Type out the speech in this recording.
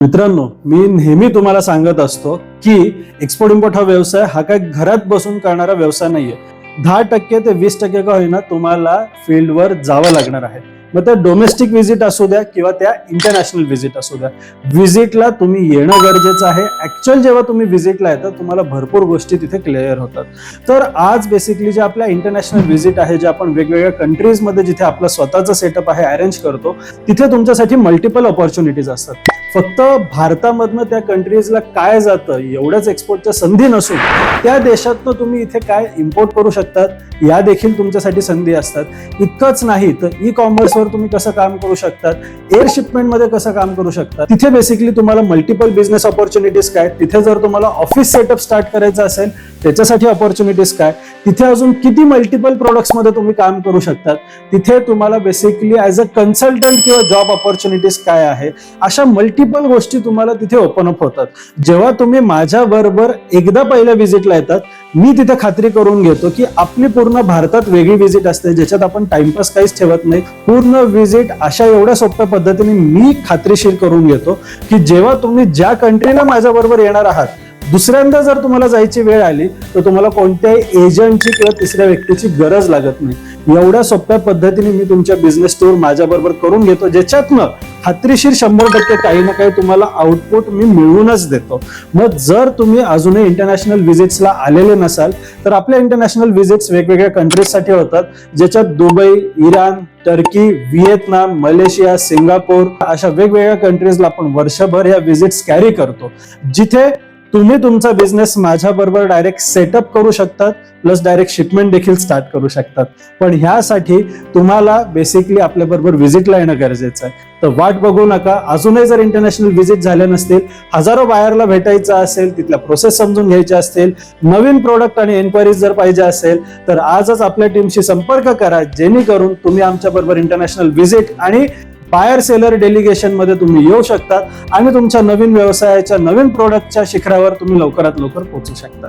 मित्रांनो, मी नेहमी तुम्हाला सांगत असतो की एक्सपोर्ट इम्पोर्ट हा व्यवसाय हा काय घरात बसून करणारा व्यवसाय नाहीये. 10% ते 20% का होईना तुम्हाला फील्डवर जावं लागणार आहे. मग त्या डोमेस्टिक व्हिजिट असू द्या किंवा त्या इंटरनॅशनल व्हिजिट असू द्या, व्हिजिटला तुम्ही येणं गरजेचं आहे. ऍक्च्युअल जेव्हा तुम्ही व्हिजिटला येतात तुम्हाला भरपूर गोष्टी तिथे क्लिअर होतात. तर आज बेसिकली जे आपल्या इंटरनॅशनल व्हिजिट आहे, जे आपण वेगवेगळ्या कंट्रीजमध्ये जिथे आपलं स्वतःचं सेटअप आहे अरेंज करतो, तिथे तुमच्यासाठी मल्टिपल ऑपॉर्च्युनिटीज असतात. फक्त भारतामधनं त्या कंट्रीजला काय जातं एवढ्याच एक्सपोर्टच्या संधी नसून त्या देशातनं तुम्ही इथे काय इम्पोर्ट करू शकतात या देखील तुमच्यासाठी संधी असतात. इतकंच नाही तर ई कॉमर्सवर तुम्ही कसं काम करू शकतात, एअर शिपमेंटमध्ये कसं काम करू शकतात, तिथे बेसिकली तुम्हाला मल्टिपल बिझनेस ऑपॉर्च्युनिटीज काय, तिथे जर तुम्हाला ऑफिस सेटअप स्टार्ट करायचं असेल त्याच्यासाठी ऑपॉर्च्युनिटीज काय, तिथे अजून किती मल्टिपल प्रोडक्ट्समध्ये तुम्ही काम करू शकतात, तिथे तुम्हाला बेसिकली ॲज अ कन्सल्टंट किंवा जॉब ऑपॉर्च्युनिटीज काय आहे, अशा मल्टिपल गोष्टी तुम्हाला तिथे ओपन अप होतात. जेव्हा तुम्ही माझ्या बरोबर एकदा पहिल्या व्हिजिटला येतात, मी तिथे खात्री करून घेतो की आपली पूर्ण भारतात वेगळी व्हिजिट असते, ज्याच्यात आपण टाइमपास काहीच ठेवत नाही. पूर्ण व्हिजिट अशा एवढ्या सोप्या पद्धतीने मी खात्रीशीर करून घेतो की जेव्हा तुम्ही ज्या कंट्रीला माझ्या बरोबर येणार आहात, दुसऱ्यांदा जर तुम्हाला जायची वेळ आली तर तुम्हाला कोणत्याही एजंटची किंवा तिसऱ्या व्यक्तीची गरज लागत नाही. एवढ्या सोप्या पद्धतीने मी तुमच्या बिझनेस टूर माझ्या बरोबर करून घेतो, ज्याच्यातनं खात्रीशीर 100% काही ना काही तुम्हाला आउटपुट मी मिळवूनच देतो. मग जर तुम्ही अजूनही इंटरनॅशनल व्हिजिट्सला आलेले नसाल तर आपल्या इंटरनॅशनल व्हिजिट्स वेगवेगळ्या कंट्रीजसाठी होतात, ज्याच्यात Dubai, Iran, Turkey, Vietnam, Malaysia, Singapore अशा वेगवेगळ्या कंट्रीजला आपण वर्षभर या व्हिजिट्स कॅरी करतो, जिथे तुम्ही तुमचा बिझनेस माझ्या बरोबर डायरेक्ट सेटअप करू शकतात, प्लस डायरेक्ट शिपमेंट देखील स्टार्ट करू शकतात. पण ह्यासाठी तुम्हाला बेसिकली आपल्या बरोबर व्हिजिटला येणं गरजेचं आहे. तर वाट बघू नका. अजूनही जर इंटरनॅशनल व्हिजिट झाल्या नसतील, हजारो बायरला भेटायचं असेल, तिथल्या प्रोसेस समजून घ्यायच्या असतील, नवीन प्रोडक्ट आणि एन्क्वायरीज जर पाहिजे असेल तर आजच आपल्या टीमशी संपर्क करा, जेणेकरून तुम्ही आमच्या बरोबर इंटरनॅशनल व्हिजिट आणि बायर सेलर डेलिगेशन मध्ये तुम्ही येऊ शकतात आणि तुमच्या नवीन व्यवसायाच्या नवीन प्रोडक्टच्या शिखरावर तुम्ही लवकरात लवकर पोहोचू शकता.